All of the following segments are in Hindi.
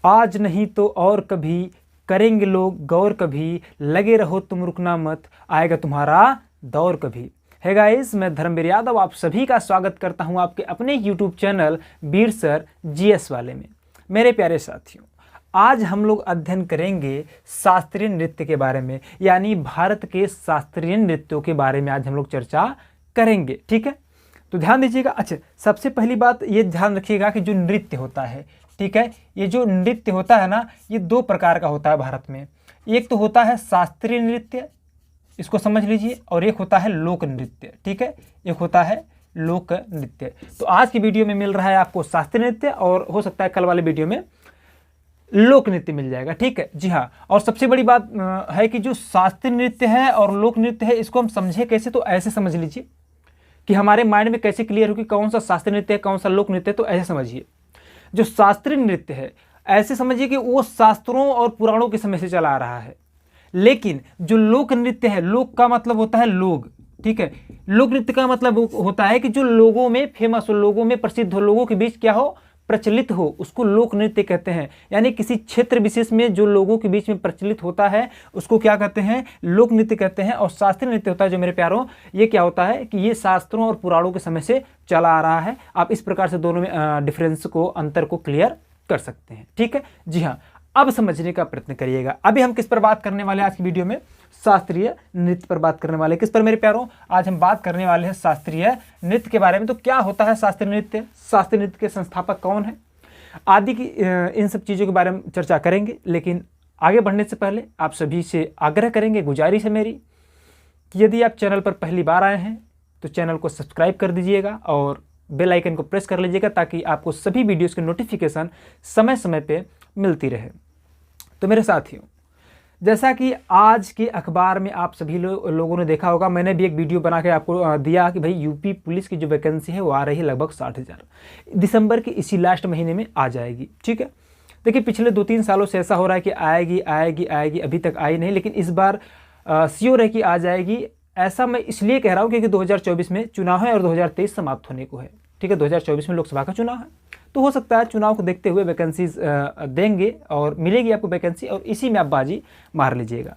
आज नहीं तो और कभी करेंगे लोग गौर कभी, लगे रहो तुम रुकना मत, आएगा तुम्हारा दौर कभी। है गाइस, मैं धर्मवीर यादव आप सभी का स्वागत करता हूं आपके अपने YouTube चैनल वीर सर GS वाले में। मेरे प्यारे साथियों, आज हम लोग अध्ययन करेंगे शास्त्रीय नृत्य के बारे में, यानी भारत के शास्त्रीय नृत्यों के बारे में आज हम लोग चर्चा करेंगे। ठीक है, तो ध्यान दीजिएगा। अच्छा, सबसे पहली बात ये ध्यान रखिएगा कि जो नृत्य होता है, ठीक है, ये जो नृत्य होता है ना, ये दो प्रकार का होता है भारत में। एक तो होता है शास्त्रीय नृत्य, इसको समझ लीजिए, और एक होता है लोक नृत्य। ठीक है, एक होता है लोक नृत्य। तो आज की वीडियो में मिल रहा है आपको शास्त्रीय नृत्य, और हो सकता है कल वाले वीडियो में लोक नृत्य मिल जाएगा। ठीक है जी हाँ। और सबसे बड़ी बात है कि जो शास्त्रीय नृत्य है और लोक नृत्य है, इसको हम समझे कैसे, तो ऐसे समझ लीजिए कि हमारे माइंड में कैसे क्लियर हो कि कौन सा शास्त्रीय नृत्य है कौन सा लोक नृत्य है। तो ऐसे समझिए, जो शास्त्रीय नृत्य है ऐसे समझिए कि वो शास्त्रों और पुराणों के समय से चला आ रहा है। लेकिन जो लोक नृत्य है, लोक का मतलब होता है लोग, ठीक है, लोक नृत्य का मतलब होता है कि जो लोगों में फेमस हो, लोगों में प्रसिद्ध हो, लोगों के बीच क्या हो, प्रचलित हो, उसको लोक नृत्य कहते हैं। यानी किसी क्षेत्र विशेष में जो लोगों के बीच में प्रचलित होता है उसको क्या कहते हैं, लोक नृत्य कहते हैं। और शास्त्रीय नृत्य होता है जो मेरे प्यारों, ये क्या होता है कि ये शास्त्रों और पुराणों के समय से चला आ रहा है। आप इस प्रकार से दोनों में डिफरेंस को, अंतर को क्लियर कर सकते हैं। ठीक है जी हाँ, अब समझने का प्रयत्न करिएगा। अभी हम किस पर बात करने वाले हैं आज की वीडियो में, शास्त्रीय नृत्य पर बात करने वाले हैं। किस पर मेरे प्यारों, आज हम बात करने वाले हैं शास्त्रीय नृत्य के बारे में। तो क्या होता है शास्त्रीय नृत्य, शास्त्रीय नृत्य के संस्थापक कौन है, आदि की इन सब चीज़ों के बारे में चर्चा करेंगे। लेकिन आगे बढ़ने से पहले आप सभी से आग्रह करेंगे, गुजारिश है मेरी कि यदि आप चैनल पर पहली बार आए हैं तो चैनल को सब्सक्राइब कर दीजिएगा और बेल आइकन को प्रेस कर लीजिएगा, ताकि आपको सभी वीडियोस की नोटिफिकेशन समय समय पे मिलती रहे। तो मेरे साथियों, जैसा कि आज के अखबार में आप सभी लोगों ने देखा होगा, मैंने भी एक वीडियो बना के आपको दिया कि भाई यूपी पुलिस की जो वैकेंसी है वो आ रही है लगभग 60,000, दिसंबर के इसी लास्ट महीने में आ जाएगी। ठीक है, देखिए पिछले 2-3 सालों से ऐसा हो रहा है कि आएगी आएगी आएगी, अभी तक आई नहीं, लेकिन इस बार श्योर है कि आ जाएगी। ऐसा मैं इसलिए कह रहा हूँ क्योंकि 2024 में चुनाव है और 2023 समाप्त होने को है। ठीक है, 2024 में लोकसभा का चुनाव है, तो हो सकता है चुनाव को देखते हुए वैकेंसीज देंगे और मिलेगी आपको वैकेंसी, और इसी में आप बाजी मार लीजिएगा।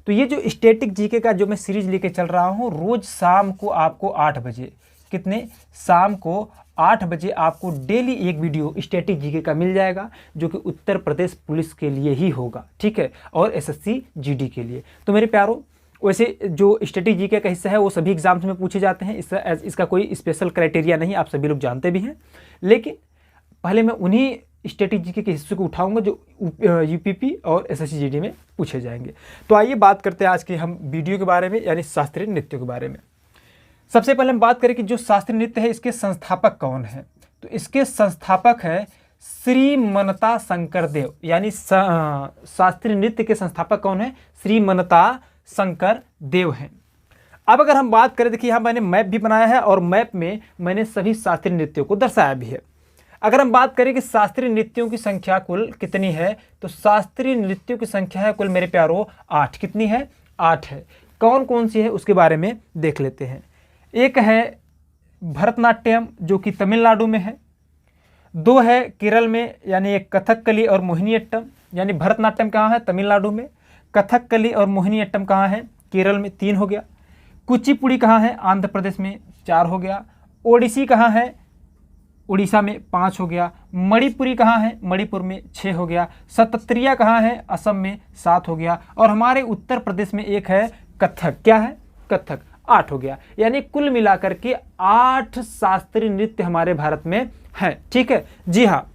तो ये जो स्टैटिक जीके का जो मैं सीरीज लेके चल रहा हूँ, रोज शाम को आपको 8 बजे, कितने, शाम को 8 बजे आपको डेली एक वीडियो स्टैटिक जीके का मिल जाएगा, जो कि उत्तर प्रदेश पुलिस के लिए ही होगा। ठीक है, और SSC GD के लिए। तो मेरे प्यारों, वैसे जो स्टैटिक जीके का हिस्सा है वो सभी एग्जाम्स में पूछे जाते हैं, इसका कोई स्पेशल क्राइटेरिया नहीं, आप सभी लोग जानते भी हैं। लेकिन पहले मैं उन्हीं स्टैटिक जीके के हिस्से को उठाऊंगा जो UPP और SSC GD में पूछे जाएंगे। तो आइए बात करते हैं आज के हम वीडियो के बारे में, यानी शास्त्रीय नृत्यों के बारे में। सबसे पहले हम बात करें कि जो शास्त्रीय नृत्य है इसके संस्थापक कौन है। तो इसके संस्थापक है श्री मनता शंकर देव, यानी शास्त्रीय नृत्य के संस्थापक कौन है, श्री मनता शंकर देव हैं। अब अगर हम बात करें, देखिए यहाँ मैंने मैप भी बनाया है और मैप में मैंने सभी शास्त्रीय नृत्यों को दर्शाया भी है। अगर हम बात करें कि शास्त्रीय नृत्यों की संख्या कुल कितनी है, तो शास्त्रीय नृत्यों की संख्या है कुल मेरे प्यारों 8। कितनी है, 8 है। कौन कौन सी है उसके बारे में देख लेते हैं। एक है भरतनाट्यम जो कि तमिलनाडु में है, 2 है केरल में, यानी एक कथकली और मोहिनीअट्टम। यानी भरतनाट्यम कहाँ है, तमिलनाडु में, कथकली और मोहिनीअट्टम कहाँ है, केरल में, 3 हो गया। कुचिपुड़ी कहाँ है, आंध्र प्रदेश में, 4 हो गया। ओडिसी कहाँ है, उड़ीसा में, 5 हो गया। मणिपुरी कहाँ है, मणिपुर में, 6 हो गया। सतत्रिया कहाँ है, असम में, 7 हो गया। और हमारे उत्तर प्रदेश में एक है कथक, क्या है, कथक, 8 हो गया। यानी कुल मिलाकर के 8 शास्त्रीय नृत्य हमारे भारत में है। ठीक है जी हाँ।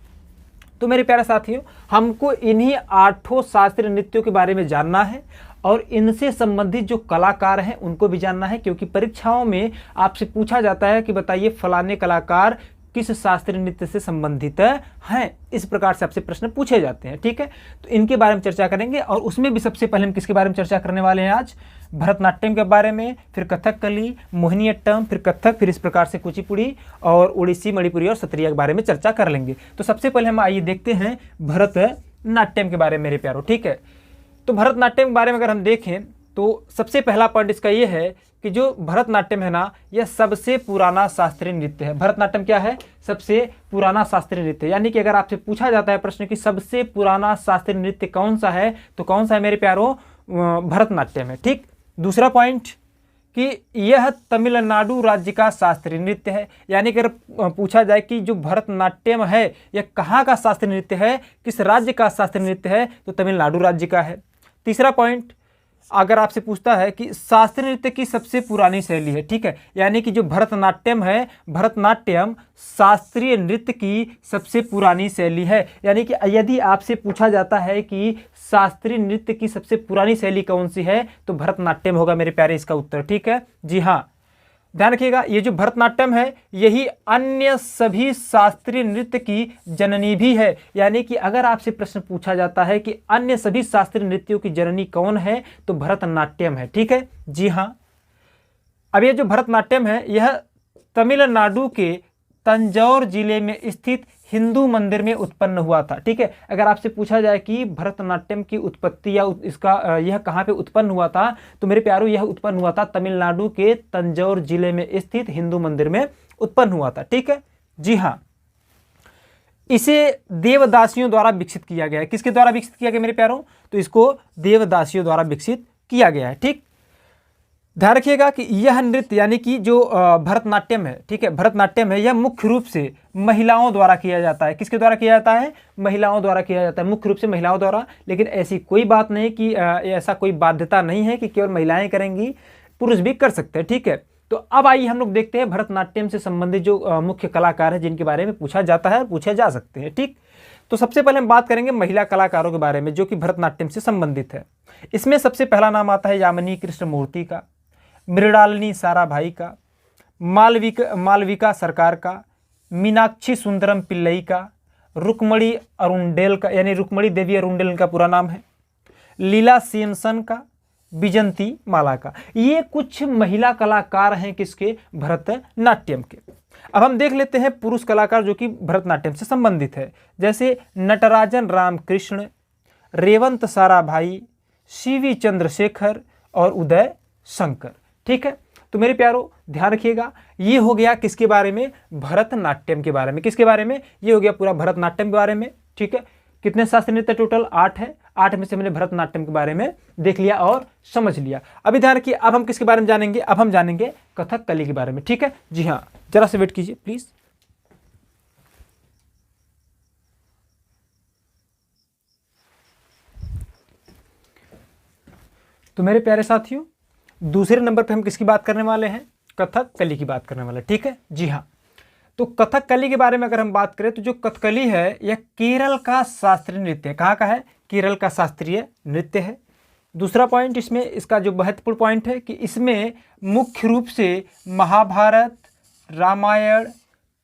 तो मेरे प्यारे साथियों, हमको इन्हीं 8 शास्त्रीय नृत्यों के बारे में जानना है और इनसे संबंधित जो कलाकार हैं उनको भी जानना है, क्योंकि परीक्षाओं में आपसे पूछा जाता है कि बताइए फलाने कलाकार किस शास्त्रीय नृत्य से संबंधित हैं। इस प्रकार से आपसे प्रश्न पूछे जाते हैं। ठीक है, तो इनके बारे में चर्चा करेंगे, और उसमें भी सबसे पहले हम किसके बारे में चर्चा करने वाले हैं आज, भरतनाट्यम के बारे में, फिर कथकली, मोहिनीअट्टम, फिर कथक, फिर इस प्रकार से कुचिपुड़ी और ओडिसी, मणिपुरी और सत्रिया के बारे में चर्चा कर लेंगे। तो सबसे पहले हम आइए देखते हैं भरतनाट्यम के बारे में मेरे प्यारों। ठीक है, तो भरतनाट्यम के बारे में अगर हम देखें तो सबसे पहला पॉइंट इसका ये है कि जो भरतनाट्यम है ना, यह सबसे पुराना शास्त्रीय नृत्य है। भरतनाट्यम क्या है? सबसे पुराना शास्त्रीय नृत्य। यानी कि अगर आपसे पूछा जाता है प्रश्न कि सबसे पुराना शास्त्रीय नृत्य कौन सा है, तो कौन सा है मेरे प्यारों? भरतनाट्यम है। ठीक। दूसरा पॉइंट कि यह तमिलनाडु राज्य का शास्त्रीय नृत्य है। यानी कि अगर पूछा जाए कि जो भरतनाट्यम है यह कहाँ का शास्त्रीय नृत्य है, किस राज्य का शास्त्रीय नृत्य है, तो तमिलनाडु राज्य का है। तीसरा पॉइंट, अगर आपसे पूछता है कि शास्त्रीय नृत्य की सबसे पुरानी शैली है, ठीक है, यानी कि जो भरतनाट्यम है, भरतनाट्यम शास्त्रीय नृत्य की सबसे पुरानी शैली है। यानी कि यदि आपसे पूछा जाता है कि शास्त्रीय नृत्य की सबसे पुरानी शैली कौन सी है, तो भरतनाट्यम होगा मेरे प्यारे इसका उत्तर। ठीक है जी हाँ, ध्यान रखिएगा, ये जो भरतनाट्यम है यही अन्य सभी शास्त्रीय नृत्य की जननी भी है। यानी कि अगर आपसे प्रश्न पूछा जाता है कि अन्य सभी शास्त्रीय नृत्यों की जननी कौन है, तो भरतनाट्यम है। ठीक है जी हाँ। अब ये जो भरतनाट्यम है यह तमिलनाडु के तंजौर जिले में स्थित हिंदू मंदिर में उत्पन्न हुआ था। ठीक है, अगर आपसे पूछा जाए कि भरतनाट्यम की उत्पत्ति या इसका यह कहाँ पे उत्पन्न हुआ था, तो मेरे प्यारों यह उत्पन्न हुआ था तमिलनाडु के तंजौर जिले में स्थित हिंदू मंदिर में उत्पन्न हुआ था। ठीक है जी हाँ। इसे देवदासियों द्वारा विकसित किया गया है। किसके द्वारा विकसित किया गया मेरे प्यारों? तो इसको देवदासियों द्वारा विकसित किया गया है। ठीक, ध्यान रखिएगा कि यह नृत्य यानी कि जो भरतनाट्यम है, ठीक है, भरतनाट्यम है, यह मुख्य रूप से महिलाओं द्वारा किया जाता है। किसके द्वारा किया जाता है? महिलाओं द्वारा किया जाता है, मुख्य रूप से महिलाओं द्वारा। लेकिन ऐसी कोई बात नहीं कि ऐसा कोई बाध्यता नहीं है कि केवल महिलाएं करेंगी, पुरुष भी कर सकते हैं। ठीक है, तो अब आइए हम लोग देखते हैं भरतनाट्यम से संबंधित जो मुख्य कलाकार हैं जिनके बारे में पूछा जाता है और पूछे जा सकते हैं। ठीक, तो सबसे पहले हम बात करेंगे महिला कलाकारों के बारे में जो कि भरतनाट्यम से संबंधित है। इसमें सबसे पहला नाम आता है यामिनी कृष्णमूर्ति का, मृणालिनी साराभाई का, मालविका सरकार का, मीनाक्षी सुंदरम पिल्लई का, रुक्मणी अरुंडेल का, यानी रुक्मणी देवी अरुंडेल इनका पूरा नाम है, लीला सेमसन का, विजंती माला का। ये कुछ महिला कलाकार हैं किसके? भरतनाट्यम के। अब हम देख लेते हैं पुरुष कलाकार जो कि भरतनाट्यम से संबंधित है, जैसे नटराजन रामकृष्ण, रेवंत साराभाई, सीवी चंद्रशेखर और उदय शंकर। ठीक है, तो मेरे प्यारों ध्यान रखिएगा, ये हो गया किसके बारे में? भरतनाट्यम के बारे में। किसके बारे में? ये हो गया पूरा भरतनाट्यम के बारे में। ठीक है, कितने शास्त्रीय नृत्य? टोटल 8 है। 8 में से मैंने भरतनाट्यम के बारे में देख लिया और समझ लिया। अभी ध्यान रखिए, अब हम किसके बारे में जानेंगे? अब हम जानेंगे कथकली के बारे में। ठीक है जी हाँ, जरा से वेट कीजिए प्लीज। तो मेरे प्यारे साथियों, दूसरे नंबर पे हम किसकी बात करने वाले हैं? कथकली की बात करने वाले। ठीक है जी हाँ, तो कथकली के बारे में अगर हम बात करें तो जो कथकली है यह केरल का शास्त्रीय नृत्य है। कहाँ का है? केरल का शास्त्रीय नृत्य है। दूसरा पॉइंट इसमें, इसका जो महत्वपूर्ण पॉइंट है कि इसमें मुख्य रूप से महाभारत, रामायण,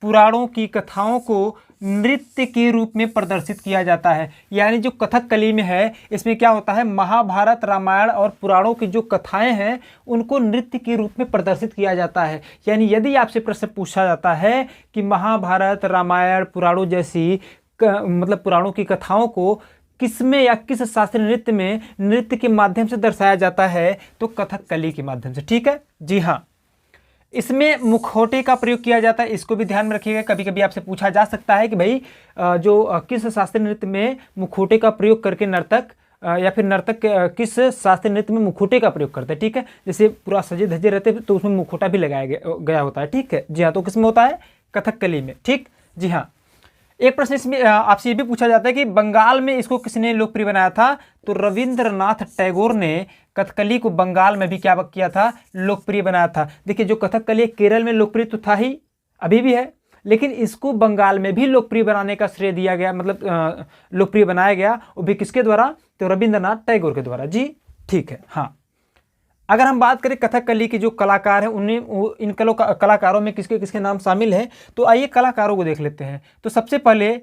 पुराणों की कथाओं को नृत्य के रूप में प्रदर्शित किया जाता है। यानी जो कथकली में है इसमें क्या होता है? महाभारत, रामायण और पुराणों की जो कथाएं हैं उनको नृत्य के रूप में प्रदर्शित किया जाता है। यानी यदि आपसे प्रश्न पूछा जाता है कि महाभारत, रामायण, पुराणों जैसी मतलब पुराणों की कथाओं को किसमें या किस शास्त्रीय नृत्य में नृत्य के माध्यम से दर्शाया जाता है, तो कथकली के माध्यम से। ठीक है जी हाँ, इसमें मुखौटे का प्रयोग किया जाता है, इसको भी ध्यान में रखिएगा। कभी कभी आपसे पूछा जा सकता है कि भाई जो किस शास्त्रीय नृत्य में मुखौटे का प्रयोग करके नर्तक या फिर नर्तक किस शास्त्रीय नृत्य में मुखौटे का प्रयोग करते हैं। ठीक है, जैसे पूरा सजे धजे रहते तो उसमें मुखौटा भी लगाया गया होता है। ठीक है जी हाँ, तो किसमें होता है? कथकली में। ठीक जी हाँ, एक प्रश्न इसमें आपसे ये भी पूछा जाता है कि बंगाल में इसको किसने लोकप्रिय बनाया था? तो रविंद्रनाथ टैगोर ने कथकली को बंगाल में भी क्या किया था? लोकप्रिय बनाया था। देखिए, जो कथकली केरल में लोकप्रिय तो था ही, अभी भी है, लेकिन इसको बंगाल में भी लोकप्रिय बनाने का श्रेय दिया गया, मतलब लोकप्रिय बनाया गया, वो भी किसके द्वारा? तो रविंद्रनाथ टैगोर के द्वारा। जी ठीक है हाँ। अगर हम बात करें कथकली के जो कलाकार हैं उन्हें, इन कलाकारों में किसके किसके नाम शामिल हैं, तो आइए कलाकारों को देख लेते हैं। तो सबसे पहले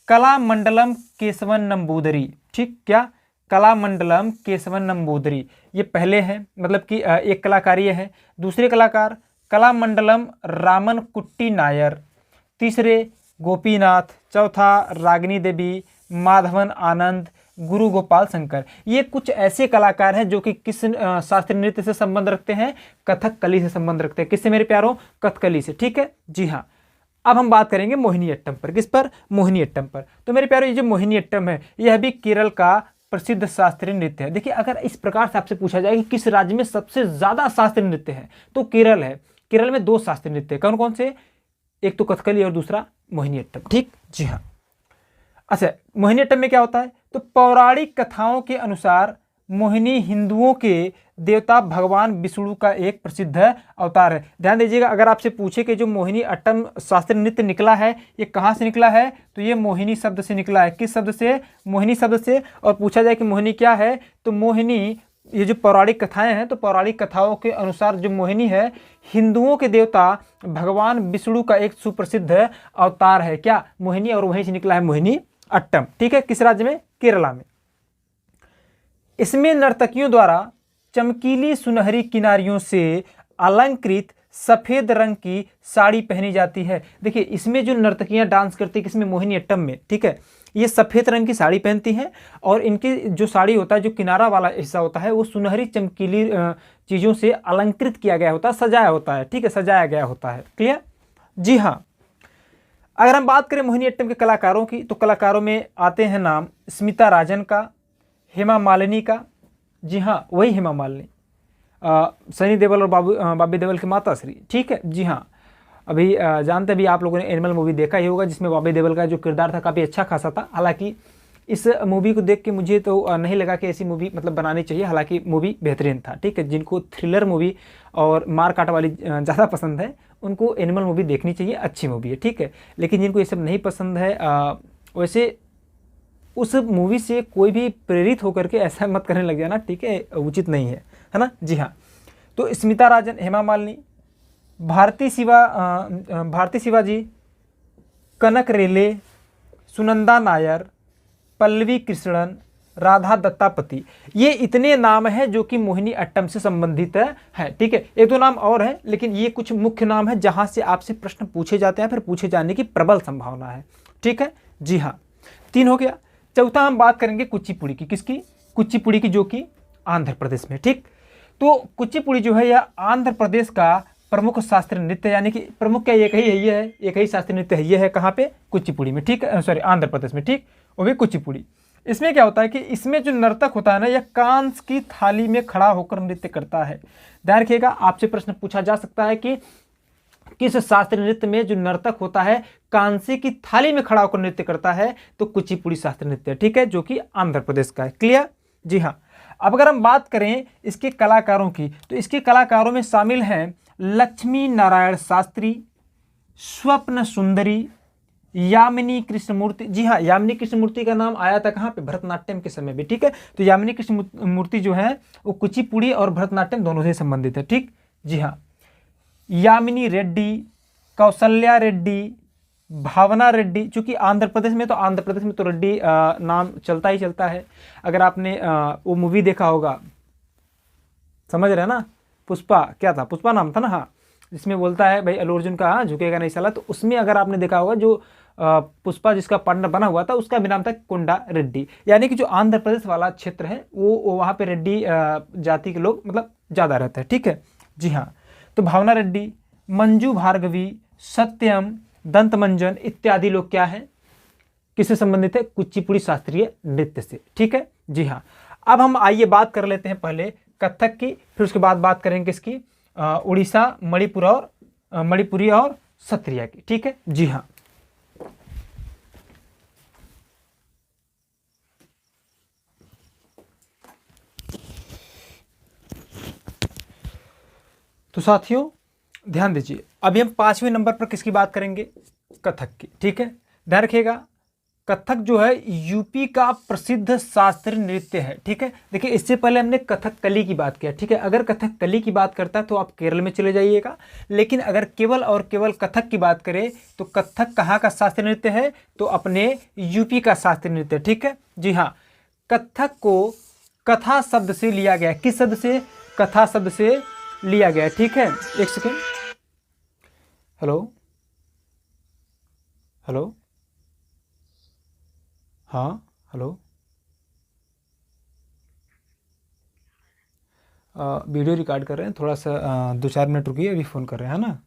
कलामंडलम केशवन नंबूदरी। ठीक, क्या? कलामंडलम केशवन नंबूदरी, ये पहले हैं, मतलब कि एक कलाकार ये है। दूसरे कलाकार कलामंडलम रामन कुट्टी नायर, तीसरे गोपीनाथ, चौथा रागिनी देवी, माधवन आनंद, गुरु गोपाल शंकर। ये कुछ ऐसे कलाकार हैं जो कि किस शास्त्रीय नृत्य से संबंध रखते हैं, कथकली से संबंध रखते हैं। किससे मेरे प्यारों, कथकली से, ठीक है जी हाँ। अब हम बात करेंगे मोहिनीअट्टम पर। किस पर, मोहिनीअट्टम पर। तो मेरे प्यारों ये जो मोहिनीअट्टम है यह भी केरल का प्रसिद्ध शास्त्रीय नृत्य है। देखिए अगर इस प्रकार से आपसे पूछा जाए कि किस राज्य में सबसे ज्यादा शास्त्रीय नृत्य है तो केरल है। केरल में 2 शास्त्रीय नृत्य, कौन कौन से, एक तो कथकली और दूसरा मोहिनीअट्टम, ठीक जी हाँ। अच्छा, मोहिनीअट्टम में क्या होता है, तो पौराणिक कथाओं के अनुसार मोहिनी हिंदुओं के देवता भगवान विष्णु का एक प्रसिद्ध अवतार है। ध्यान दीजिएगा, अगर आपसे पूछे कि जो मोहिनीअट्टम शास्त्रीय नृत्य निकला है ये कहाँ से निकला है, तो ये मोहिनी शब्द से निकला है। किस शब्द से, मोहिनी शब्द से। और पूछा जाए कि मोहिनी क्या है, तो मोहिनी ये जो पौराणिक कथाएं हैं, तो पौराणिक कथाओं के अनुसार जो मोहिनी है हिंदुओं के देवता भगवान विष्णु का एक सुप्रसिद्ध अवतार है। क्या, मोहिनी, और वहीं से निकला है मोहिनी अट्टम, ठीक है। किस राज्य में, केरला में। इसमें नर्तकियों द्वारा चमकीली सुनहरी किनारियों से अलंकृत सफेद रंग की साड़ी पहनी जाती है। देखिए इसमें जो नर्तकियां डांस करती है किसमें, मोहिनीअट्टम में, ठीक है, ये सफेद रंग की साड़ी पहनती हैं और इनकी जो साड़ी होता है, जो किनारा वाला हिस्सा होता है वो सुनहरी चमकीली चीज़ों से अलंकृत किया गया होता है, सजाया होता है, ठीक है, सजाया गया होता है। क्लियर जी हाँ। अगर हम बात करें मोहिनीअट्टम के कलाकारों की, तो कलाकारों में आते हैं नाम स्मिता राजन का, हेमा मालिनी का, जी हाँ वही हेमा मालिनी, सनी देओल और बॉबी देओल की माता श्री, ठीक है जी हाँ। अभी जानते भी आप लोगों ने एनिमल मूवी देखा ही होगा जिसमें बॉबी देओल का जो किरदार था काफ़ी अच्छा खासा था। हालांकि इस मूवी को देख के मुझे तो नहीं लगा कि ऐसी मूवी मतलब बनानी चाहिए, हालांकि मूवी बेहतरीन था, ठीक है। जिनको थ्रिलर मूवी और मार काट वाली ज़्यादा पसंद है उनको एनिमल मूवी देखनी चाहिए, अच्छी मूवी है, ठीक है। लेकिन जिनको ये सब नहीं पसंद है वैसे उस मूवी से कोई भी प्रेरित होकर के ऐसा मत करने लग जाना, ठीक है, उचित नहीं है ना जी हाँ। तो स्मिता राजन, हेमा मालिनी, भारती शिवाजी, कनक रेले, सुनंदा नायर, पल्लवी कृष्णन, राधा दत्तापति, ये इतने नाम हैं जो कि मोहिनीअट्टम से संबंधित है, ठीक है। एक दो नाम और हैं लेकिन ये कुछ मुख्य नाम है जहां से आपसे प्रश्न पूछे जाते हैं, फिर पूछे जाने की प्रबल संभावना है, ठीक है जी हाँ। 3 हो गया। चौथा हम बात करेंगे कुचिपुड़ी की। किसकी, कुचिपुड़ी की, जो कि आंध्र प्रदेश में, ठीक। तो कुचिपुड़ी जो है यह आंध्र प्रदेश का प्रमुख शास्त्रीय नृत्य, यानी कि प्रमुख क्या एक ही है, ये है एक ही शास्त्रीय नृत्य है, ये है कहाँ पे, कुचिपुड़ी में, ठीक है, सॉरी आंध्र प्रदेश में, ठीक, वो भी कुचिपुड़ी। इसमें क्या होता है कि इसमें जो नर्तक होता है ना यह कांस की थाली में खड़ा होकर नृत्य करता है। ध्यान रखिएगा, आपसे प्रश्न पूछा जा सकता है कि किस शास्त्रीय नृत्य में जो नर्तक होता है कांसे की थाली में खड़ा होकर नृत्य करता है, तो कुचिपुड़ी शास्त्रीय नृत्य, ठीक है, जो कि आंध्र प्रदेश का है। क्लियर जी हाँ। अब अगर हम बात करें इसके कलाकारों की, तो इसके कलाकारों में शामिल हैं लक्ष्मी नारायण शास्त्री, स्वप्न सुंदरी, यामिनी कृष्णमूर्ति। जी हाँ, यामिनी कृष्णमूर्ति का नाम आया था कहाँ पे, भरतनाट्यम के समय भी, ठीक है। तो यामिनी कृष्णमूर्ति जो है वो कुचिपुड़ी और भरतनाट्यम दोनों से संबंधित है, ठीक जी हाँ। यामिनी रेड्डी, कौशल्या रेड्डी, भावना रेड्डी, चूंकि आंध्र प्रदेश में तो रेड्डी नाम चलता ही चलता है। अगर आपने वो मूवी देखा होगा, समझ रहे हैं ना, पुष्पा, क्या था, पुष्पा नाम था ना, हाँ, जिसमें बोलता है भाई अल्लू अर्जुन का, हाँ झुकेगा नहीं साला, तो उसमें अगर आपने देखा होगा जो पुष्पा जिसका पार्टनर बना हुआ था उसका भी नाम था कोंडा रेड्डी। यानी कि जो आंध्र प्रदेश वाला क्षेत्र है वो वहाँ पे रेड्डी जाति के लोग मतलब ज़्यादा रहते हैं, ठीक है जी हाँ। तो भावना रेड्डी, मंजू भार्गवी, सत्यम, दंतमंजन इत्यादि लोग क्या हैं, किससे संबंधित है, कुचिपुड़ी शास्त्रीय नृत्य से, ठीक है जी हाँ। अब हम आइए बात कर लेते हैं पहले कथक की, फिर उसके बाद बात करेंगे किसकी, उड़ीसा, मणिपुरी और सत्रिया की, ठीक है जी हाँ। तो साथियों ध्यान दीजिए, अभी हम 5वें नंबर पर किसकी बात करेंगे, कथक की, ठीक है। ध्यान रखिएगा, कथक जो है यूपी का प्रसिद्ध शास्त्रीय नृत्य है, ठीक है। देखिए इससे पहले हमने कथकली की बात किया, ठीक है। अगर कथकली की बात करता है तो आप केरल में चले जाइएगा, लेकिन अगर केवल और केवल कथक की बात करें तो कथक कहाँ का शास्त्रीय नृत्य है, तो अपने यूपी का शास्त्रीय नृत्य, ठीक है जी हाँ। कथक को कथा शब्द से लिया गया, किस शब्द से, कथा शब्द से लिया गया, ठीक है। एक सेकेंड, हेलो हेलो, हाँ हेलो, वीडियो रिकॉर्ड कर रहे हैं, थोड़ा सा 2-4 मिनट रुकिए, अभी फ़ोन कर रहे हैं, है ना।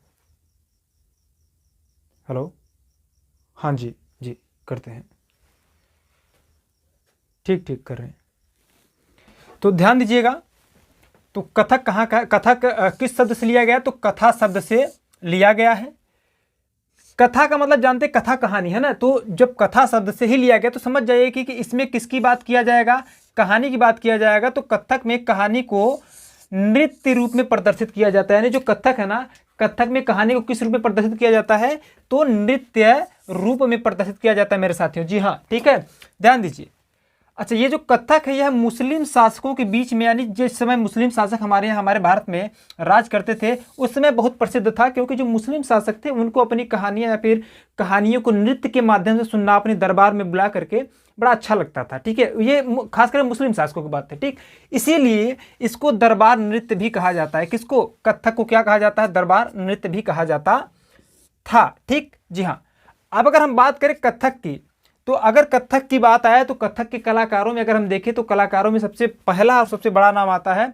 हेलो, हाँ जी जी, करते हैं, ठीक ठीक कर रहे हैं। तो ध्यान दीजिएगा, तो कथक कहाँ का, कथक किस शब्द से लिया गया, तो कथा शब्द से लिया गया है। कथा का मतलब जानते, कथा कहानी, है ना। तो जब कथा शब्द से ही लिया गया तो समझ जाइए कि इसमें किसकी बात किया जाएगा, कहानी की बात किया जाएगा। तो कथक में कहानी को नृत्य रूप में प्रदर्शित किया जाता है, यानी जो कथक है ना, कथक में कहानी को किस रूप में प्रदर्शित किया जाता है, तो नृत्य रूप में प्रदर्शित किया जाता है मेरे साथियों। जी हाँ, ठीक है, ध्यान दीजिए। अच्छा, ये जो कथक है यह मुस्लिम शासकों के बीच में, यानी जिस समय मुस्लिम शासक हमारे यहाँ हमारे भारत में राज करते थे उस समय बहुत प्रसिद्ध था, क्योंकि जो मुस्लिम शासक थे उनको अपनी कहानियाँ या फिर कहानियों को नृत्य के माध्यम से सुनना, अपने दरबार में बुला करके बड़ा अच्छा लगता था। ठीक है, ये खासकर मुस्लिम शासकों की बात है। ठीक, इसीलिए इसको दरबार नृत्य भी कहा जाता है। किसको, कथक को क्या कहा जाता है, दरबार नृत्य भी कहा जाता था। ठीक, जी हाँ। अब अगर हम बात करें कथक की, तो अगर कथक की बात आए तो कथक के कलाकारों में अगर हम देखें तो कलाकारों में सबसे पहला और सबसे बड़ा नाम आता है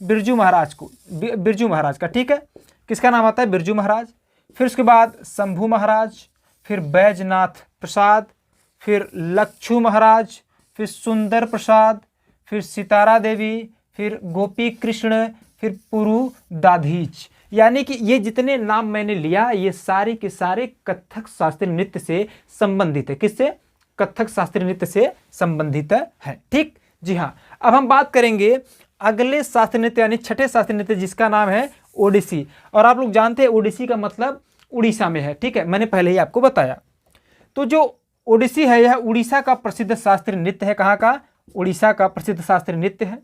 बिरजू महाराज को, बिरजू महाराज का। ठीक है, किसका नाम आता है, बिरजू महाराज। फिर उसके बाद शंभू महाराज, फिर बैजनाथ प्रसाद, फिर लक्षू महाराज, फिर सुंदर प्रसाद, फिर सितारा देवी, फिर गोपी कृष्ण, फिर पुरु दाधीच। यानी कि ये जितने नाम मैंने लिया ये सारे के सारे कथक शास्त्रीय नृत्य से संबंधित है। किससे, कथक शास्त्रीय नृत्य से संबंधित है। ठीक, जी हाँ। अब हम बात करेंगे अगले शास्त्रीय नृत्य यानी छठे शास्त्रीय नृत्य, जिसका नाम है ओडिसी। और आप लोग जानते हैं ओडिसी का मतलब उड़ीसा में है। ठीक है, मैंने पहले ही आपको बताया। तो जो ओडिसी है यह उड़ीसा का प्रसिद्ध शास्त्रीय नृत्य है। कहाँ का, उड़ीसा का प्रसिद्ध शास्त्रीय नृत्य है।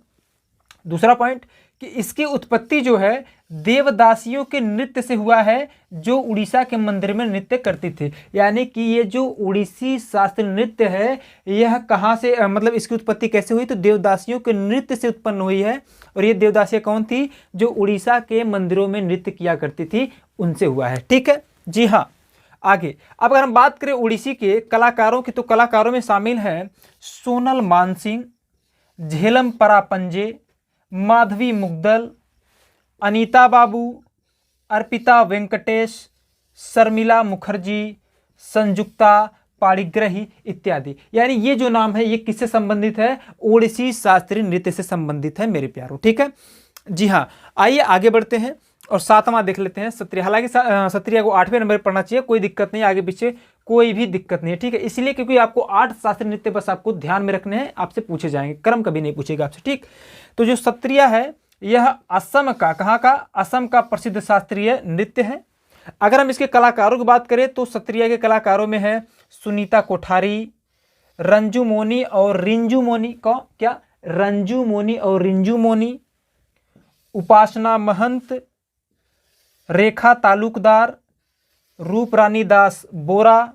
दूसरा पॉइंट कि इसकी उत्पत्ति जो है देवदासियों के नृत्य से हुआ है, जो उड़ीसा के मंदिर में नृत्य करती थी। यानी कि ये जो उड़ीसी शास्त्रीय नृत्य है यह कहाँ से, मतलब इसकी उत्पत्ति कैसे हुई, तो देवदासियों के नृत्य से उत्पन्न हुई है। और ये देवदासियाँ कौन थी, जो उड़ीसा के मंदिरों में नृत्य किया करती थी, उनसे हुआ है। ठीक है, जी हाँ। आगे अब अगर हम बात करें उड़ीसी के कलाकारों की, तो कलाकारों में शामिल हैं सोनल मानसिंह, झेलम परापंजे, माधवी मुग्दल, अनीता बाबू, अर्पिता वेंकटेश, शर्मिला मुखर्जी, संजुक्ता पाणिग्राही इत्यादि। यानी ये जो नाम है ये किससे संबंधित है, ओडिसी शास्त्रीय नृत्य से संबंधित है मेरे प्यारों। ठीक है, जी हाँ। आइए आगे बढ़ते हैं और सातवां देख लेते हैं सत्रिया। हालांकि सत्रिया को 8वें नंबर पर पढ़ना चाहिए, कोई दिक्कत नहीं, आगे पीछे कोई भी दिक्कत नहीं है। ठीक है, इसलिए क्योंकि आपको 8 शास्त्रीय नृत्य बस आपको ध्यान में रखने हैं, आपसे पूछे जाएंगे, क्रम कभी नहीं पूछेगा आपसे। ठीक, तो जो सत्रिया है यह असम का, कहाँ का, असम का प्रसिद्ध शास्त्रीय नृत्य है। अगर हम इसके कलाकारों की बात करें तो सत्रिया के कलाकारों में है सुनीता कोठारी, रंजू मोनी और रिंजू मोनी का, क्या, रंजू मोनी और रिंजू मोनी, उपासना महंत, रेखा तालुकदार, रूपरानी दास बोरा,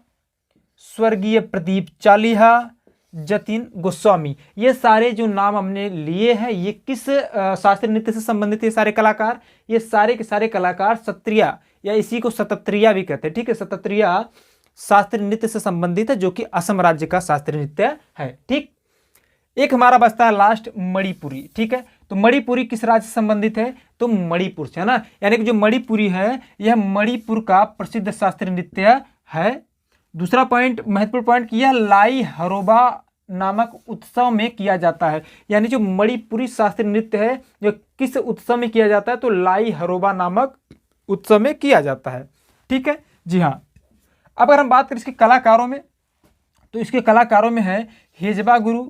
स्वर्गीय प्रदीप चालीहा, जतिन गोस्वामी। ये सारे जो नाम हमने लिए हैं ये किस शास्त्रीय नृत्य से संबंधित है, सारे कलाकार, ये सारे के सारे कलाकार सत्रिया या इसी को सतत्रिया भी कहते हैं। ठीक है, सतत्रिया शास्त्रीय नृत्य से संबंधित है, जो कि असम राज्य का शास्त्रीय नृत्य है। ठीक, एक हमारा बचता है लास्ट मणिपुरी। ठीक है, तो मणिपुरी किस राज्य से संबंधित है, तो मणिपुर से, है ना। यानी कि जो मणिपुरी है यह मणिपुर का प्रसिद्ध शास्त्रीय नृत्य है। दूसरा पॉइंट, महत्वपूर्ण पॉइंट, यह लाई हरोबा नामक उत्सव में किया जाता है। यानी जो मणिपुरी शास्त्रीय नृत्य है जो किस उत्सव में किया जाता है, तो लाई हरोबा नामक उत्सव में किया जाता है। ठीक है, जी हाँ। अब अगर हम बात करें इसके कलाकारों में, तो इसके कलाकारों में है हेजबा गुरु,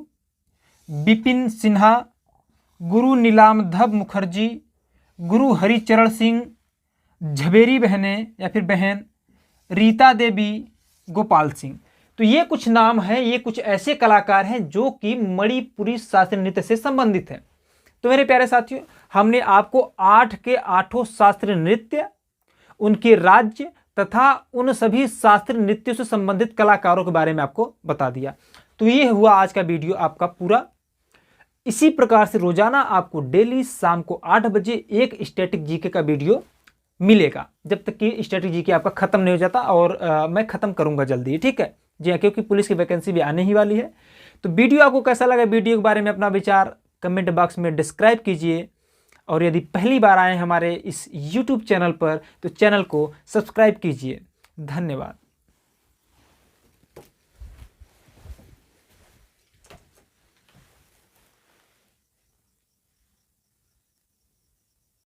बिपिन सिन्हा, गुरु नीलामधव मुखर्जी, गुरु हरिचरण सिंह, झबेरी बहनें या फिर बहन, रीता देवी, गोपाल सिंह। तो ये कुछ नाम हैं, ये कुछ ऐसे कलाकार हैं जो कि मणिपुरी शास्त्रीय नृत्य से संबंधित हैं। तो मेरे प्यारे साथियों, हमने आपको 8 के 8 शास्त्रीय नृत्य, उनके राज्य तथा उन सभी शास्त्रीय नृत्यों से संबंधित कलाकारों के बारे में आपको बता दिया। तो ये हुआ आज का वीडियो आपका पूरा। इसी प्रकार से रोजाना आपको डेली शाम को 8 बजे एक स्टैटिक जीके का वीडियो मिलेगा, जब तक कि स्टैटिक जीके आपका खत्म नहीं हो जाता। और मैं खत्म करूंगा जल्दी, ठीक है जी हाँ, क्योंकि पुलिस की वैकेंसी भी आने ही वाली है। तो वीडियो आपको कैसा लगा, वीडियो के बारे में अपना विचार कमेंट बॉक्स में डिस्क्राइब कीजिए। और यदि पहली बार आए हमारे इस YouTube चैनल पर तो चैनल को सब्सक्राइब कीजिए। धन्यवाद।